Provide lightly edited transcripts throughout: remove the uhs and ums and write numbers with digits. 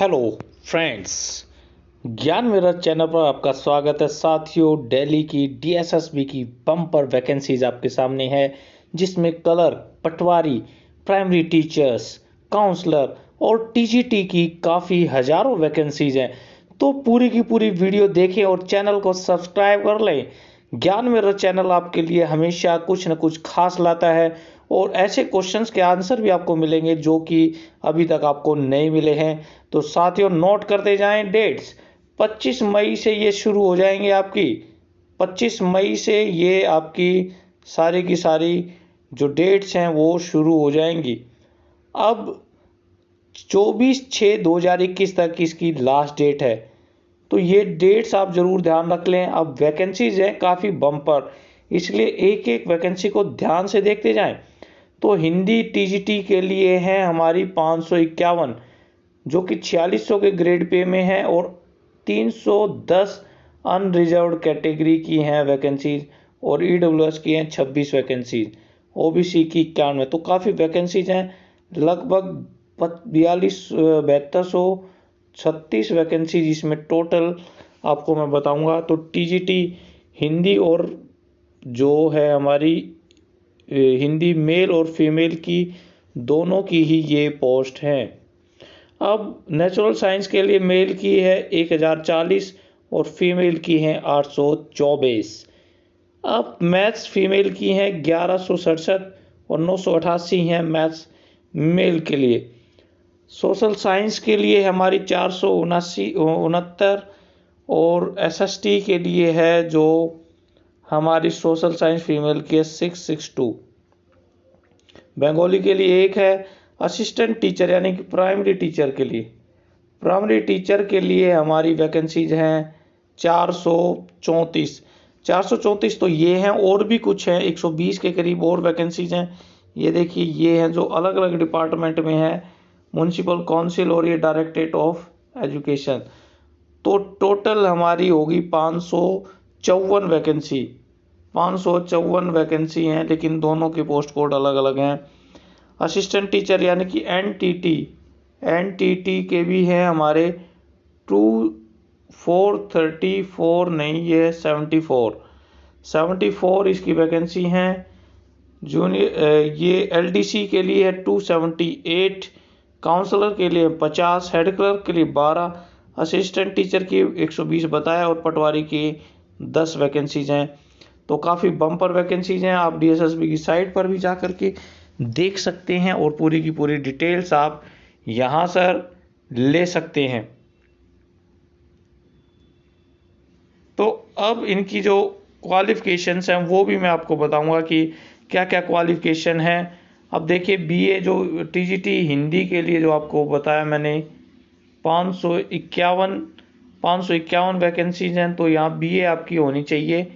Hello friends, ज्ञान mirror channel पर आपका स्वागत है। साथियों, दिल्ली की डीएसएसबी की बम्पर वैकेंसीज आपके सामने है, जिसमें कलर, पटवारी, प्राइमरी टीचर्स, काउंसलर और टीजीटी की काफ़ी हजारों वैकेंसीज हैं। तो पूरी की पूरी वीडियो देखें और चैनल को सब्सक्राइब कर लें। ज्ञान मिरर चैनल आपके लिए हमेशा कुछ न कुछ खास लाता है और ऐसे क्वेश्चंस के आंसर भी आपको मिलेंगे जो कि अभी तक आपको नहीं मिले हैं। तो साथियों, नोट करते जाएं डेट्स। 25 मई से ये शुरू हो जाएंगे आपकी। 25 मई से ये आपकी सारी की सारी जो डेट्स हैं वो शुरू हो जाएंगी। अब 24/6/2021 तक इसकी लास्ट डेट है, तो ये डेट्स आप ज़रूर ध्यान रख लें। अब वैकेंसीज हैं काफ़ी बम्पर, इसलिए एक एक वैकेंसी को ध्यान से देखते जाएं। तो हिंदी टीजीटी के लिए हैं हमारी 551, जो कि 4600 के ग्रेड पे में है, और 310 अनरिजर्व्ड कैटेगरी की हैं वैकेंसीज, और ईडब्ल्यूएस की हैं 26 वैकेंसीज, ओबीसी की 91। तो काफ़ी वैकेंसीज हैं, लगभग 4236 वैकेंसीज इसमें टोटल आपको मैं बताऊंगा। तो टीजीटी हिंदी और जो है हमारी हिंदी मेल और फीमेल की दोनों की ही ये पोस्ट हैं। अब नेचुरल साइंस के लिए मेल की है 1040 और फीमेल की हैं 824। अब मैथ्स फीमेल की हैं 1167 और 988 हैं मैथ्स मेल के लिए। सोशल साइंस के लिए हमारी 469 और एसएसटी के लिए है जो हमारी सोशल साइंस फीमेल की है 662। बंगाली के लिए एक है। असिस्टेंट टीचर यानी कि प्राइमरी टीचर के लिए, प्राइमरी टीचर के लिए हमारी वैकेंसीज हैं 434। तो ये हैं, और भी कुछ हैं 120 के करीब और वैकेंसीज हैं। ये देखिए, ये हैं जो अलग अलग डिपार्टमेंट में है, म्यूनसिपल काउंसिल और ये डायरेक्टरेट ऑफ एजुकेशन। तो टोटल हमारी होगी 554 वैकेंसी हैं, लेकिन दोनों के पोस्ट कोड अलग अलग हैं। असिस्टेंट टीचर यानी कि एनटीटी के भी हैं हमारे 434 नहीं, ये 74 इसकी वैकेंसी हैं। जूनियर ये एलडीसी के लिए है 278, काउंसलर के लिए 50, हेड क्लर्क के लिए 12, असिस्टेंट टीचर की 120 बताया, और पटवारी की 10 वैकेंसीज हैं। तो काफ़ी बम्पर वैकेंसीज हैं। आप डीएसएसबी की साइट पर भी जा कर के देख सकते हैं और पूरी की पूरी डिटेल्स आप यहाँ सर ले सकते हैं। तो अब इनकी जो क्वालिफिकेशंस हैं वो भी मैं आपको बताऊंगा कि क्या क्या क्वालिफिकेशन है। अब देखिए, बीए जो टीजीटी हिंदी के लिए जो आपको बताया मैंने 551 वैकेंसीज हैं, तो यहाँ बीए आपकी होनी चाहिए,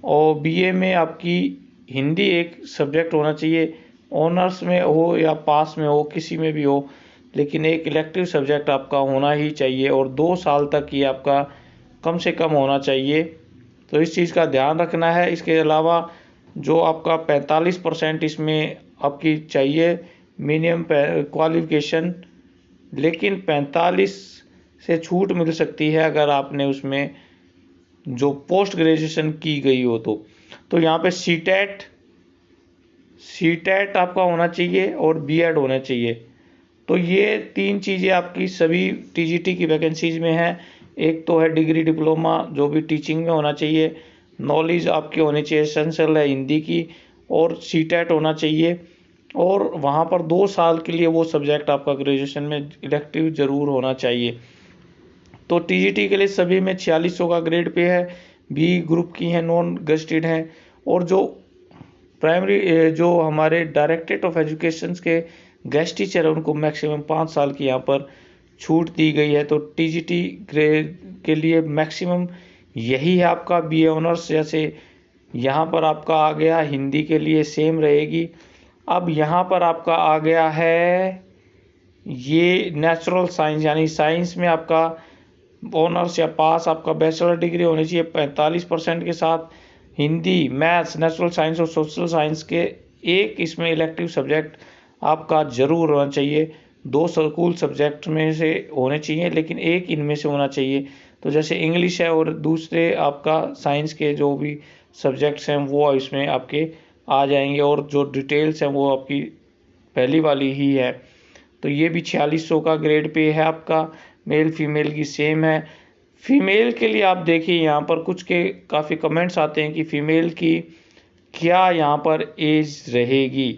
और बीए में आपकी हिंदी एक सब्जेक्ट होना चाहिए। ऑनर्स में हो या पास में हो, किसी में भी हो, लेकिन एक इलेक्टिव सब्जेक्ट आपका होना ही चाहिए, और 2 साल तक ये आपका कम से कम होना चाहिए। तो इस चीज़ का ध्यान रखना है। इसके अलावा जो आपका 45% इसमें आपकी चाहिए मिनिमम क्वालिफिकेशन, लेकिन 45 से छूट मिल सकती है अगर आपने उसमें जो पोस्ट ग्रेजुएशन की गई हो। तो यहाँ पे सीटेट आपका होना चाहिए और बीएड होना चाहिए। तो ये 3 चीज़ें आपकी सभी टीजीटी की वैकेंसीज में हैं। एक तो है डिग्री डिप्लोमा जो भी टीचिंग में होना चाहिए, नॉलेज आपकी होनी चाहिए एसेंशियल है हिंदी की, और सीटेट होना चाहिए, और वहाँ पर 2 साल के लिए वो सब्जेक्ट आपका ग्रेजुएशन में इलेक्टिव ज़रूर होना चाहिए। तो टीजीटी के लिए सभी में 4600 का ग्रेड पे है, बी ग्रुप की हैं, नॉन गेस्टेड हैं, और जो प्राइमरी जो हमारे डायरेक्टरेट ऑफ एजुकेशन के गेस्ट टीचर है उनको मैक्सिमम 5 साल की यहाँ पर छूट दी गई है। तो टीजीटी ग्रेड के लिए मैक्सिमम यही है आपका बीए ऑनर्स। जैसे यहाँ पर आपका आ गया हिंदी के लिए सेम रहेगी। अब यहाँ पर आपका आ गया है ये नेचुरल साइंस, यानी साइंस में आपका ऑनर्स या पास आपका बैचलर डिग्री होनी चाहिए 45% के साथ। हिंदी, मैथ्स, नेचुरल साइंस और सोशल साइंस के एक इसमें इलेक्टिव सब्जेक्ट आपका ज़रूर होना चाहिए। 2 स्कूल सब्जेक्ट में से होने चाहिए, लेकिन एक इनमें से होना चाहिए। तो जैसे इंग्लिश है और दूसरे आपका साइंस के जो भी सब्जेक्ट्स हैं वो इसमें आपके आ जाएंगे, और जो डिटेल्स हैं वो आपकी पहली वाली ही है। तो ये भी 4600 का ग्रेड पे है आपका, मेल फीमेल की सेम है। फीमेल के लिए आप देखिए यहाँ पर कुछ के काफ़ी कमेंट्स आते हैं कि फ़ीमेल की क्या यहाँ पर एज रहेगी।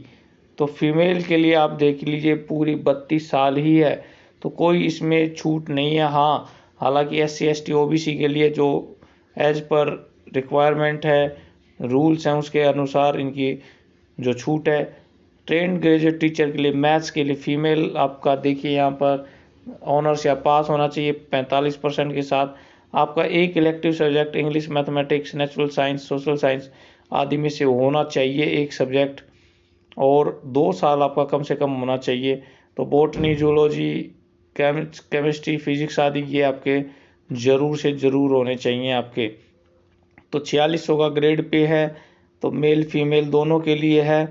तो फीमेल के लिए आप देख लीजिए पूरी 32 साल ही है, तो कोई इसमें छूट नहीं है। हाँ, हालांकि SC ST OBC के लिए जो एज पर रिक्वायरमेंट है, रूल्स हैं, उसके अनुसार इनकी जो छूट है। ट्रेंड ग्रेजुएट टीचर के लिए मैथ्स के लिए फीमेल आपका देखिए यहाँ पर ऑनर्स या पास होना चाहिए 45% के साथ। आपका एक elective subject English, mathematics, natural science, social science आदि में से होना चाहिए एक सब्जेक्ट, और 2 साल आपका कम से कम होना चाहिए। तो बॉटनी, जूलॉजी, केमिस्ट्री, फिजिक्स आदि ये आपके ज़रूर से ज़रूर होने चाहिए आपके। तो 4600 का ग्रेड पे है, तो मेल फीमेल दोनों के लिए है।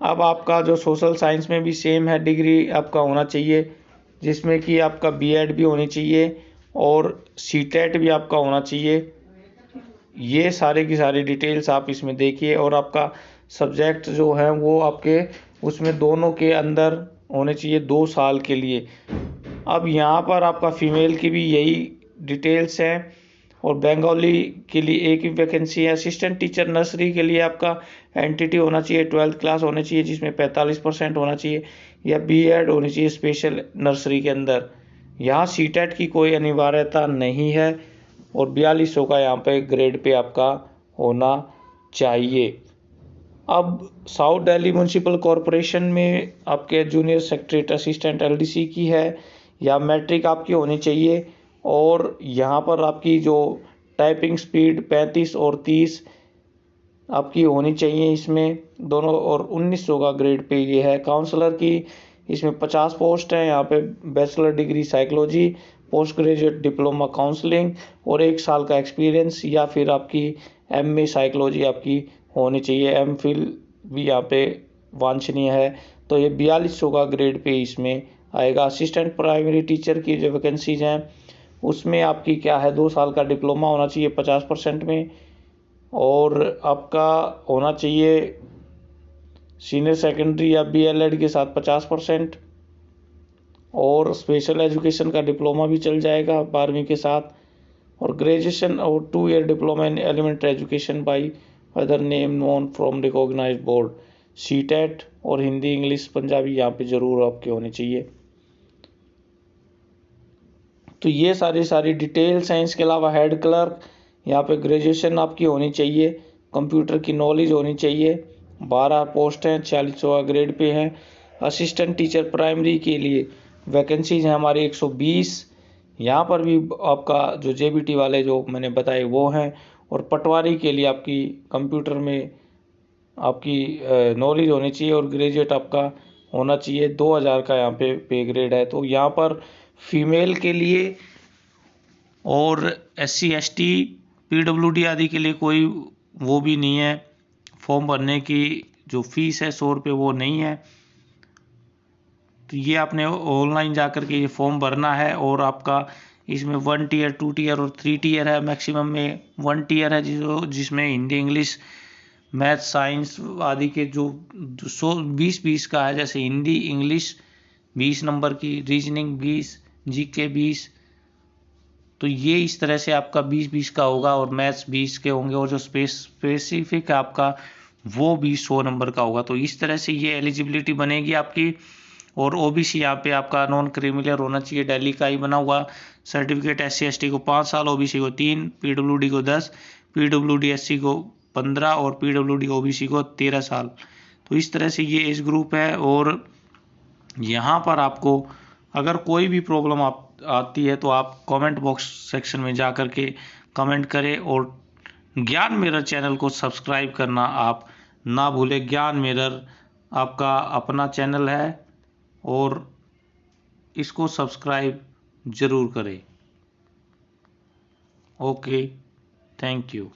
अब आपका जो सोशल साइंस में भी सेम है, डिग्री आपका होना चाहिए, जिसमें कि आपका BEd भी होनी चाहिए और CTET भी आपका होना चाहिए। ये सारे की सारी डिटेल्स आप इसमें देखिए, और आपका सब्जेक्ट जो है वो आपके उसमें दोनों के अंदर होने चाहिए 2 साल के लिए। अब यहाँ पर आपका फीमेल की भी यही डिटेल्स हैं, और बंगाली के लिए एक ही वैकेंसी है। असिस्टेंट टीचर नर्सरी के लिए आपका एंटिटी होना चाहिए, 12th क्लास होनी चाहिए जिसमें 45% होना चाहिए, या BEd होनी चाहिए स्पेशल नर्सरी के अंदर। यहाँ CTET की कोई अनिवार्यता नहीं है, और 4200 का यहाँ पे ग्रेड पे आपका होना चाहिए। अब साउथ दिल्ली म्यूनसिपल कॉरपोरेशन में आपके जूनियर सेक्रेटरी असिस्टेंट LDC की है, या मैट्रिक आपकी होनी चाहिए, और यहाँ पर आपकी जो टाइपिंग स्पीड 35 और 30 आपकी होनी चाहिए इसमें दोनों, और 1900 का ग्रेड पे ये है। काउंसलर की इसमें 50 पोस्ट है, यहाँ पे bachelor degree psychology, post graduate diploma counselling और 1 साल का एक्सपीरियंस, या फिर आपकी MA साइकोलॉजी आपकी होनी चाहिए। MPhil भी यहाँ पे वांछनीय है। तो ये 4200 का ग्रेड पे इसमें आएगा। असिस्टेंट प्राइमरी टीचर की जो वैकेंसीज हैं उसमें आपकी क्या है, 2 साल का डिप्लोमा होना चाहिए 50% में, और आपका होना चाहिए सीनियर सेकेंडरी या BLEd के साथ 50%, और स्पेशल एजुकेशन का डिप्लोमा भी चल जाएगा 12वीं के साथ, और ग्रेजुएशन और 2 year diploma in elementary education by other name known from recognised board. CTET और हिंदी, इंग्लिश, पंजाबी यहाँ पे ज़रूर आपके होने चाहिए। तो ये सारी डिटेल्स हैं। इसके अलावा हेड क्लर्क यहाँ पे ग्रेजुएशन आपकी होनी चाहिए, कंप्यूटर की नॉलेज होनी चाहिए। 12 पोस्ट हैं, 4600 ग्रेड पे हैं। असिस्टेंट टीचर प्राइमरी के लिए वैकेंसीज हैं हमारी 120। यहाँ पर भी आपका जो JBT वाले जो मैंने बताए वो हैं, और पटवारी के लिए आपकी कंप्यूटर में आपकी नॉलेज होनी चाहिए, और ग्रेजुएट आपका होना चाहिए। 2000 का यहाँ पे ग्रेड है। तो यहाँ पर फीमेल के लिए और SC ST PWD आदि के लिए कोई वो भी नहीं है, फॉर्म भरने की जो फीस है 100 रुपये वो नहीं है। तो ये आपने ऑनलाइन जाकर के ये फॉर्म भरना है, और आपका इसमें 1 टियर, 2 टियर और 3 टियर है। मैक्सिमम में 1 टियर है जिसमें हिंदी, इंग्लिश, मैथ, साइंस आदि के जो 20-20 का है, जैसे हिंदी इंग्लिश 20 नंबर की, रीजनिंग 20, GK 20। तो ये इस तरह से आपका 20-20 का होगा, और मैथ्स 20 के होंगे, और जो स्पेसिफिक है आपका वो भी 100 नंबर का होगा। तो इस तरह से ये एलिजिबिलिटी बनेगी आपकी। और OBC यहाँ पे आपका नॉन क्रिमिनल होना चाहिए, दिल्ली का ही बना हुआ सर्टिफिकेट। SC ST को 5 साल, OBC को 3, PWD को 10, PWD SC को 15 और PWD OBC को 13 साल। तो इस तरह से ये एज ग्रुप है। और यहाँ पर आपको अगर कोई भी प्रॉब्लम आती है तो आप कमेंट बॉक्स सेक्शन में जा कर के कमेंट करें, और ज्ञान मिरर चैनल को सब्सक्राइब करना आप ना भूलें। ज्ञान मिरर आपका अपना चैनल है, और इसको सब्सक्राइब ज़रूर करें। Okay, thank you.